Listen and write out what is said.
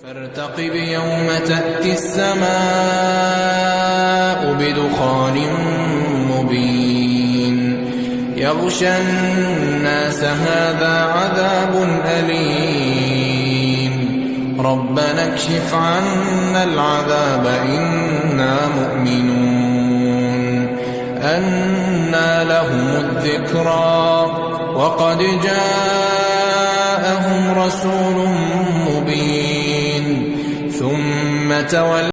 فارتقب يوم تأتي السماء بدخان مبين يغشى الناس هذا عذاب أليم ربنا اكشف عنا العذاب إنا مؤمنون أنى لهم الذكرى وقد جاءهم رسول مبين ثم تولى